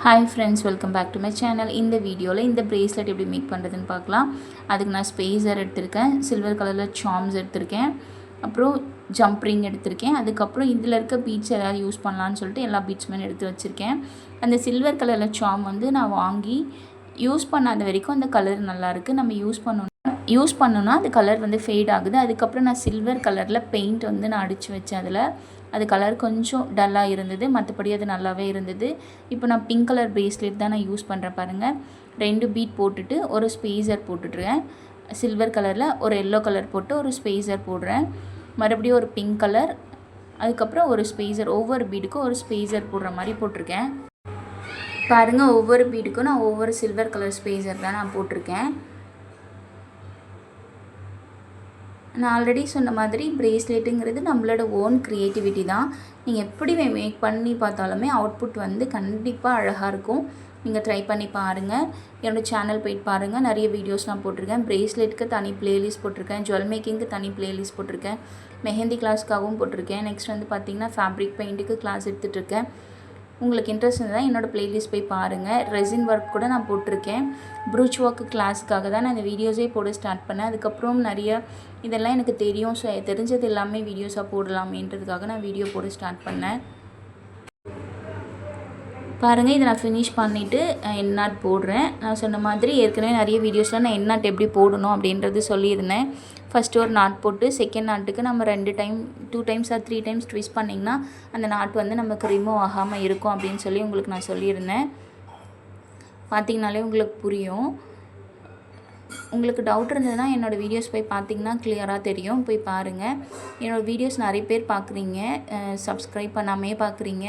Hi friends, welcome back to my channel. இந்த வீடியோவில் இந்த bracelet எப்படி மேக் பண்ணுறதுன்னு பார்க்கலாம். அதுக்கு நான் ஸ்பேஸர் எடுத்திருக்கேன், சில்வர் கலரில் சார்ம்ஸ் எடுத்திருக்கேன், அப்புறம் ஜம்ப் ரிங் எடுத்திருக்கேன். அதுக்கப்புறம் இதில் இருக்க பீட்ஸ் எதாவது யூஸ் பண்ணலான்னு சொல்லிட்டு எல்லா பீட்ஸுமே எடுத்து வச்சுருக்கேன். அந்த சில்வர் கலரில் சார்ம் வந்து நான் வாங்கி யூஸ் பண்ணாத வரைக்கும் அந்த கலர் நல்லாயிருக்கு. நம்ம யூஸ் பண்ணோன்னா அந்த கலர் வந்து ஃபேட் ஆகுது. அதுக்கப்புறம் நான் சில்வர் கலரில் பெயிண்ட் வந்து நான் அடித்து வச்சேன். அதில் அது கலர் கொஞ்சம் டல்லாக இருந்தது, மற்றபடி அது நல்லாவே இருந்தது. இப்போ நான் பிங்க் கலர் பிரேஸ்லெட் தான் நான் யூஸ் பண்ணுறேன் பாருங்கள். 2 பீட் போட்டுட்டு ஒரு ஸ்பேஸர் போட்டுட்ருக்கேன். சில்வர் கலரில் ஒரு எல்லோ கலர் போட்டு ஒரு ஸ்பேஸர் போடுறேன். மறுபடியும் ஒரு பிங்க் கலர், அதுக்கப்புறம் ஒரு ஸ்பேஸர், ஒவ்வொரு பீடுக்கும் ஒரு ஸ்பேஸர் போடுற மாதிரி போட்டிருக்கேன். பாருங்கள், ஒவ்வொரு பீடுக்கும் நான் ஒவ்வொரு சில்வர் கலர் ஸ்பேஸர் தான் நான் போட்டிருக்கேன். நான் ஆல்ரெடி சொன்ன மாதிரி பிரேஸ்லெட்டுங்கிறது நம்மளோட ஓன் க்ரியேட்டிவிட்டி தான். நீங்கள் எப்படி மேக் பண்ணி பார்த்தாலுமே அவுட்புட் வந்து கண்டிப்பாக அழகாக இருக்கும். நீங்கள் ட்ரை பண்ணி பாருங்கள். என்னோடய சேனல் போய்ட்டு பாருங்கள், நிறைய வீடியோஸ் நான் போட்டிருக்கேன். பிரேஸ்லெட்டுக்கு தனி ப்ளேலிஸ்ட் போட்டிருக்கேன், ஜுவல் மேக்கிங்க்கு தனி ப்ளேலிஸ்ட் போட்டிருக்கேன், மெஹந்தி கிளாஸ்க்காகவும் போட்டிருக்கேன். நெக்ஸ்ட் வந்து பார்த்திங்கன்னா ஃபேப்ரிக் பெயிண்ட்டுக்கு கிளாஸ் எடுத்துகிட்ருக்கேன். உங்களுக்கு இன்ட்ரெஸ்ட் இருந்தால் என்னோடய ப்ளேலிஸ்ட் போய் பாருங்கள். ரெசின் ஒர்க் கூட நான் போட்டிருக்கேன். ப்ரூச் ஒர்க்கு கிளாஸுக்காக தான் நான் இந்த வீடியோஸே போட ஸ்டார்ட் பண்ணேன். அதுக்கப்புறம் நிறைய இதெல்லாம் எனக்கு தெரியும், ஸோ தெரிஞ்சது எல்லாமே வீடியோஸாக போடலாமேன்றதுக்காக நான் வீடியோ போட ஸ்டார்ட் பண்ணேன். பாருங்கள், இதை நான் ஃபினிஷ் பண்ணிவிட்டு எண்ணாட் போடுறேன். நான் சொன்ன மாதிரி ஏற்கனவே நிறைய வீடியோஸில் நான் எண்ணாட் எப்படி போடணும் அப்படின்றது சொல்லியிருந்தேன். ஃபஸ்ட்டு ஒரு நாட் போட்டு செகண்ட் நாட்டுக்கு நம்ம 2 டைம்ஸ் ஆர் 3 டைம்ஸ் ட்விஸ்ட் பண்ணிங்கன்னா அந்த நாட் வந்து நமக்கு ரிமூவ் ஆகாமல் இருக்கும் அப்படின்னு சொல்லி உங்களுக்கு நான் சொல்லியிருந்தேன். பார்த்திங்கனாலே உங்களுக்கு புரியும். உங்களுக்கு டவுட் இருந்ததுன்னா என்னோடய வீடியோஸ் போய் பார்த்திங்கன்னா கிளியராக தெரியும், போய் பாருங்கள். என்னோடய வீடியோஸ் நிறைய பேர் பார்க்குறீங்க, சப்ஸ்கிரைப் பண்ணாமே பார்க்குறீங்க.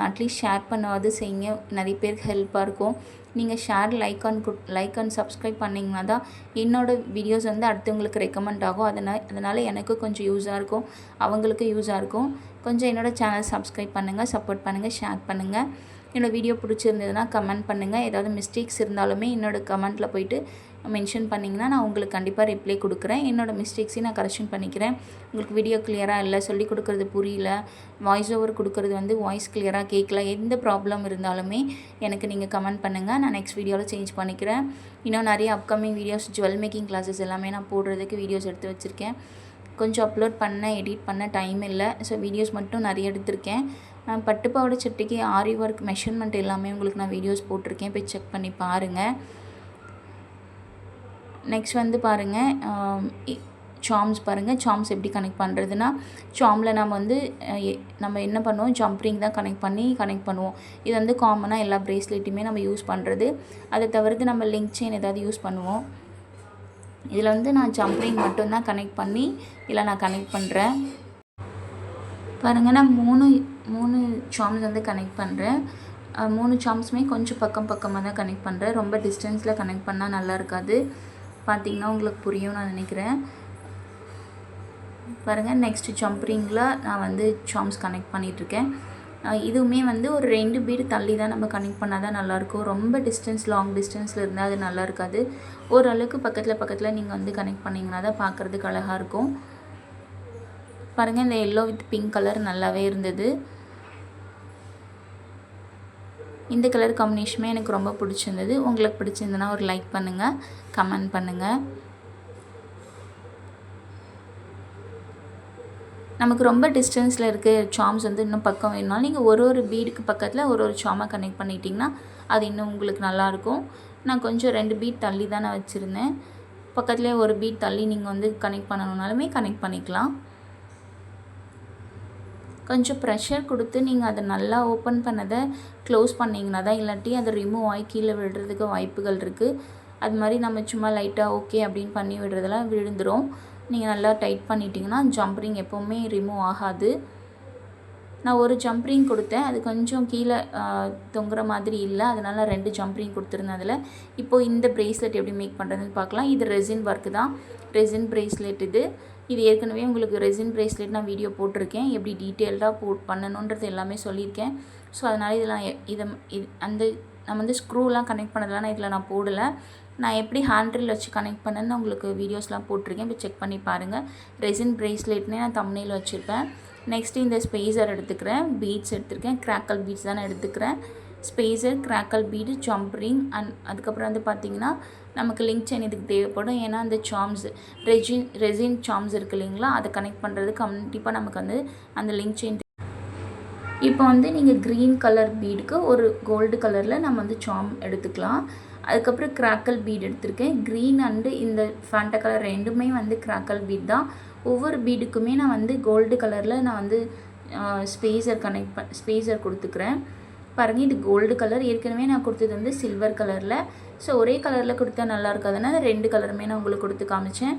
அட்லீஸ்ட் ஷேர் பண்ணாவது செய்யுங்க, நிறைய பேருக்கு ஹெல்ப்பாக இருக்கும். நீங்கள் ஷேர் லைக் அண்ட் சப்ஸ்கிரைப் பண்ணிங்கன்னா தான் என்னோடய வீடியோஸ் வந்து அடுத்தவங்களுக்கு ரெக்கமெண்ட் ஆகும். அதனால் எனக்கு கொஞ்சம் யூஸாக இருக்கும், அவங்களுக்கு யூஸாக இருக்கும். கொஞ்சம் என்னோடய சேனல் சப்ஸ்கிரைப் பண்ணுங்கள், சப்போர்ட் பண்ணுங்கள், ஷேர் பண்ணுங்கள். என்னோடய வீடியோ பிடிச்சிருந்ததுன்னா கமெண்ட் பண்ணுங்கள். ஏதாவது மிஸ்டேக்ஸ் இருந்தாலுமே என்னோடய கமெண்ட்டில் போய்ட்டு மென்ஷன் பண்ணிங்கன்னா நான் உங்களுக்கு கண்டிப்பாக ரிப்ளை கொடுக்குறேன். என்னோடய மிஸ்டேக்ஸையும் நான் கரெக்ஷன் பண்ணிக்கிறேன். உங்களுக்கு வீடியோ கிளியராக இல்லை, சொல்லி கொடுக்குறது புரியல, வாய்ஸ் ஓவர் கொடுக்குறது வந்து வாய்ஸ் கிளியராக கேட்கல, எந்த ப்ராப்ளம் இருந்தாலுமே எனக்கு நீங்கள் கமெண்ட் பண்ணுங்கள். நான் நெக்ஸ்ட் வீடியோவில் சேஞ்ச் பண்ணிக்கிறேன். இன்னும் நிறைய upcoming videos, jewel making classes எல்லாமே நான் போடுறதுக்கு வீடியோஸ் எடுத்து வச்சுருக்கேன். கொஞ்சம் அப்லோட் பண்ண எடிட் பண்ண டைம் இல்லை, ஸோ வீடியோஸ் மட்டும் நிறைய எடுத்திருக்கேன். பட்டுப்பாவோட சட்டைக்கு ஆரி ஒர்க் மெஷர்மெண்ட் எல்லாமே உங்களுக்கு நான் வீடியோஸ் போட்டிருக்கேன், போய் செக் பண்ணி பாருங்கள். நெக்ஸ்ட் வந்து பாருங்கள், சார்ம்ஸ் பாருங்கள். சார்ம்ஸ் எப்படி கனெக்ட் பண்ணுறதுன்னா, சார்மில் நம்ம என்ன பண்ணுவோம், ஜம்ப் ரிங் தான் கனெக்ட் பண்ணுவோம். இது வந்து காமனாக எல்லா பிரேஸ்லெட்டுமே நம்ம யூஸ் பண்ணுறது. அதை தவிர்த்து நம்ம லிங்க் செயின் ஏதாவது யூஸ் பண்ணுவோம். இதில் வந்து நான் ஜம்ப் ரிங் மட்டும்தான் கனெக்ட் பண்ணி இதில் நான் கனெக்ட் பண்ணுறேன். பாருங்கள், நான் மூணு சார்ம்ஸ் வந்து கனெக்ட் பண்ணுறேன். 3 சார்ம்ஸுமே கொஞ்சம் பக்கமாக தான் கனெக்ட் பண்ணுறேன். ரொம்ப டிஸ்டன்ஸில் கனெக்ட் பண்ணால் நல்லா இருக்காது. பார்த்திங்கன்னா உங்களுக்கு புரியும் நான் நினைக்கிறேன். பாருங்கள், நெக்ஸ்ட் ஜம்ப் ரிங்கில் நான் வந்து சார்ம்ஸ் கனெக்ட் பண்ணிகிட்ருக்கேன். இதுவுமே வந்து ஒரு 2 பீடு தள்ளி தான் நம்ம கனெக்ட் பண்ணால் தான் நல்லாயிருக்கும். ரொம்ப லாங் டிஸ்டன்ஸில் இருந்தால் அது நல்லா இருக்காது. ஓரளவுக்கு பக்கத்தில் நீங்கள் வந்து கனெக்ட் பண்ணிங்கன்னா தான் பார்க்குறதுக்கு அழகாக இருக்கும். பாருங்கள், இந்த எல்லோ வித் பிங்க் கலர் நல்லாவே இருந்தது. இந்த கலர் காம்பினேஷனுமே எனக்கு ரொம்ப பிடிச்சிருந்தது. உங்களுக்கு பிடிச்சிருந்ததுன்னா ஒரு லைக் பண்ணுங்கள், கமெண்ட் பண்ணுங்கள். நமக்கு ரொம்ப டிஸ்டன்ஸில் இருக்குது சார்ம்ஸ் வந்து இன்னும் பக்கம் வேணும்னாலும் நீங்கள் ஒரு பீடுக்கு பக்கத்தில் ஒரு சார்மை கனெக்ட் பண்ணிட்டிங்கன்னா அது இன்னும் உங்களுக்கு நல்லாயிருக்கும். நான் கொஞ்சம் 2 பீட் தள்ளி தான் நான் வச்சுருந்தேன். பக்கத்துலேயே ஒரு பீட் தள்ளி நீங்கள் வந்து கனெக்ட் பண்ணணுன்னாலுமே கனெக்ட் பண்ணிக்கலாம். கொஞ்சம் ப்ரெஷர் கொடுத்து நீங்கள் அதை நல்லா ஓப்பன் பண்ணதை க்ளோஸ் பண்ணிங்கன்னா தான், இல்லாட்டி அதை ரிமூவ் ஆகி கீழே விழுறதுக்கு வாய்ப்புகள் இருக்குது. அது மாதிரி நம்ம சும்மா லைட்டாக ஓகே அப்படின்னு பண்ணி விடுறதெல்லாம் விழுந்துடும். நீங்கள் நல்லா டைட் பண்ணிட்டீங்கன்னா ஜம்ப் ரிங் எப்போவுமே ரிமூவ் ஆகாது. நான் ஒரு ஜம்ப் ரிங் கொடுத்தேன், அது கொஞ்சம் கீழே தொங்குற மாதிரி இல்லை, அதனால் 2 ஜம்ப் ரிங் கொடுத்துருந்தேன் அதில். இப்போது இந்த பிரேஸ்லெட் எப்படி மேக் பண்ணுறதுன்னு பார்க்கலாம். இது ரெசின் ஒர்க்கு தான், ரெசின் பிரேஸ்லெட் இது ஏற்கனவே உங்களுக்கு ரெசின் பிரேஸ்லெட் நான் வீடியோ போட்டிருக்கேன், எப்படி டீட்டெயில்டாக பண்ணணுன்றது எல்லாமே சொல்லியிருக்கேன். ஸோ அதனால் நம்ம வந்து ஸ்க்ரூலாம் கனெக்ட் பண்ணதெல்லாம் இதில் நான் போடலை. நான் எப்படி ஹேண்டில் வச்சு கனெக்ட் பண்ணேன்னு உங்களுக்கு வீடியோஸ்லாம் போட்டிருக்கேன், இப்போ செக் பண்ணி பாருங்கள். ரெசின் பிரேஸ்லெட்னே நான் தம்ப்நெயில் வச்சுருப்பேன். நெக்ஸ்ட்டு இந்த ஸ்பேஸர் எடுத்துக்கிறேன், பீட்ஸ் எடுத்துருக்கேன், கிராக்கல் பீட்ஸ் தான் நான் எடுத்துக்கிறேன். Spacer, crackle bead, jump ring அதுக்கப்புறம் வந்து பார்த்திங்கன்னா நமக்கு லிங்க் செயின் இதுக்கு தேவைப்படும். ஏன்னா அந்த சார்ம்ஸ் ரெசின் சார்ம்ஸ் இருக்குது இல்லைங்களா, அதை கனெக்ட் பண்ணுறது கண்டிப்பாக நமக்கு வந்து அந்த லிங்க் செயின். இப்போ வந்து நீங்கள் க்ரீன் கலர் பீடுக்கு ஒரு கோல்டு கலரில் நம்ம வந்து சார்ம் எடுத்துக்கலாம். அதுக்கப்புறம் கிராக்கல் பீட் எடுத்திருக்கேன். க்ரீன் அண்டு இந்த ஃபேண்டா கலர் ரெண்டுமே வந்து கிராக்கல் பீட் தான். ஒவ்வொரு பீடுக்குமே நான் வந்து கோல்டு கலரில் நான் வந்து ஸ்பேஸர் கொடுத்துக்கிறேன். பாருங்கள், இது கோல்டு கலர். ஏற்கனவே நான் கொடுத்தது வந்து சில்வர் கலரில். ஸோ ஒரே கலரில் கொடுத்தா நல்லா இருக்காதுனால 2 கலருமே நான் உங்களுக்கு கொடுத்து காமிச்சேன்.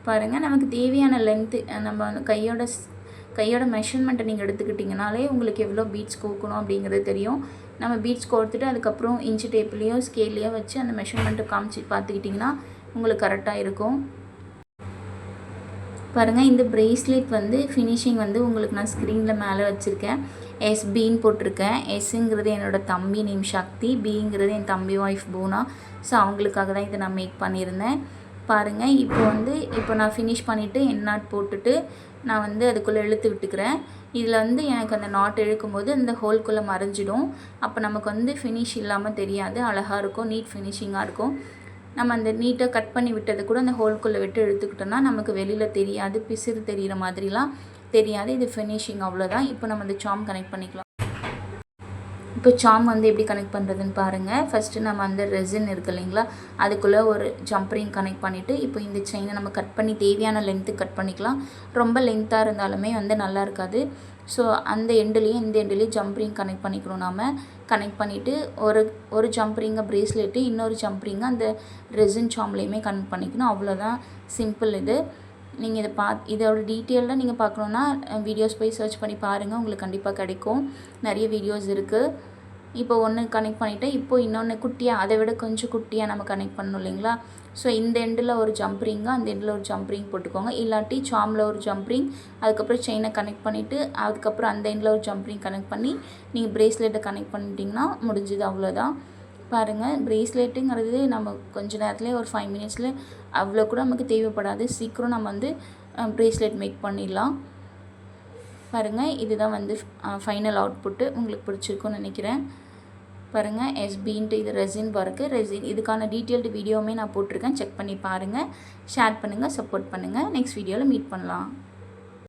பாருங்கள், நமக்கு தேவையான லென்த்து நம்ம கையோட மெஷர்மெண்ட்டை நீங்கள் எடுத்துக்கிட்டிங்கனாலே உங்களுக்கு எவ்வளோ பீட்ஸ் கோக்கணும் அப்படிங்கிறது தெரியும். நம்ம பீட்ஸ் கோர்த்துட்டு அதுக்கப்புறம் இன்ச்சு டேப்லேயோ ஸ்கேல்லையோ வச்சு அந்த மெஷர்மெண்ட்டை காமிச்சு பார்த்துக்கிட்டிங்கன்னா உங்களுக்கு கரெக்டாக இருக்கும். பாருங்கள், இந்த ப்ரேஸ்லெட் வந்து ஃபினிஷிங் வந்து உங்களுக்கு நான் ஸ்க்ரீனில் மேலே வச்சுருக்கேன். எஸ்பின்னு போட்டிருக்கேன். எஸ்ஸுங்கிறது என்னோடய தம்பி நேம் சக்தி, பிங்கிறது என் தம்பி ஒய்ஃப் பூனா. ஸோ அவங்களுக்காக தான் இதை நான் மேக் பண்ணியிருந்தேன். பாருங்கள், இப்போ நான் ஃபினிஷ் பண்ணிவிட்டு நாட் போட்டுட்டு நான் வந்து அதுக்குள்ளே இழுத்து விட்டுக்கிறேன். இதில் வந்து எனக்கு அந்த நாட் இழுக்கும்போது அந்த ஹோல்குள்ளே மறைஞ்சிடும். அப்போ நமக்கு வந்து ஃபினிஷ் இல்லாமல் தெரியாது, அழகாக இருக்கும், நீட் ஃபினிஷிங்காக இருக்கும். நம்ம அந்த நீட்டாக கட் பண்ணி விட்டதை கூட அந்த ஹோல்குள்ளே விட்டு இழுத்துக்கிட்டோம்னா நமக்கு வெளியில் தெரியாது, பிசிறு தெரிகிற மாதிரிலாம் தெரியாது. இது ஃபினிஷிங் அவ்வளோதான். இப்போ நம்ம அந்த சார்ம் கனெக்ட் பண்ணிக்கலாம். இப்போ சார்ம் வந்து எப்படி கனெக்ட் பண்ணுறதுன்னு பாருங்கள். ஃபஸ்ட்டு நம்ம அந்த ரெசின் இருக்குது இல்லைங்களா, அதுக்குள்ளே ஒரு ஜம்ப்ரிங் கனெக்ட் பண்ணிவிட்டு இப்போ இந்த செயினை நம்ம கட் பண்ணி தேவையான லென்த்துக்கு கட் பண்ணிக்கலாம். ரொம்ப லென்த்தாக இருந்தாலுமே வந்து நல்லா இருக்காது. ஸோ அந்த எண்டுலேயும் இந்த எண்டுலேயும் ஜம்ப்ரிங் கனெக்ட் பண்ணிக்கணும். நாம் கனெக்ட் பண்ணிவிட்டு ஒரு ஜம்ப்ரிங்கை ப்ரேஸ்லெட்டு, இன்னொரு ஜம்ப்ரிங்கை அந்த ரெசின் சார்ம்லேயுமே கனெக்ட் பண்ணிக்கணும். அவ்வளோதான், சிம்பிள் இது. நீங்கள் இதோட டீட்டெயிலில் நீங்கள் பார்க்கணுன்னா வீடியோஸ் போய் சர்ச் பண்ணி பாருங்கள், உங்களுக்கு கண்டிப்பாக கிடைக்கும். நிறைய வீடியோஸ் இருக்குது. இப்போ ஒன்று கனெக்ட் பண்ணிவிட்டு இப்போ இன்னொன்று குட்டியாக, அதை விட கொஞ்சம் குட்டியாக நம்ம கனெக்ட் பண்ணணும் இல்லைங்களா. ஸோ இந்த எண்டில் ஒரு ஜம்ப்ரிங்கு, அந்த எண்டில் ஒரு ஜம்ப்ரிங் போட்டுக்கோங்க. இல்லாட்டி சார்மில் ஒரு ஜம்ப்ரிங், அதுக்கப்புறம் செயினை கனெக்ட் பண்ணிவிட்டு அதுக்கப்புறம் அந்த எண்டில் ஒரு ஜம்ப்ரிங் கனெக்ட் பண்ணி நீங்கள் ப்ரேஸ்லெட்டை கனெக்ட் பண்ணிட்டீங்கன்னா முடிஞ்சுது, அவ்வளோதான். பாருங்கள், ப்ரேஸ்லெட்டுங்கிறது நம்ம கொஞ்சம் நேரத்துலேயே ஒரு 5 மினிட்ஸில் அவ்வளோ கூட நமக்கு தேவைப்படாது. சீக்கிரம் நம்ம வந்து ப்ரேஸ்லெட் மேக் பண்ணிடலாம். பாருங்கள், இதுதான் வந்து ஃபைனல் அவுட்புட்டு. உங்களுக்கு பிடிச்சிருக்குன்னு நினைக்கிறேன். பாருங்கள், எஸ்பின்ட்டு இது ரெசின் ஒர்க்கு. இதுக்கான டீட்டெயில்டு வீடியோவுமே நான் போட்டிருக்கேன், செக் பண்ணி பாருங்கள். ஷேர் பண்ணுங்கள், சப்போர்ட் பண்ணுங்கள். நெக்ஸ்ட் வீடியோவில் மீட் பண்ணலாம்.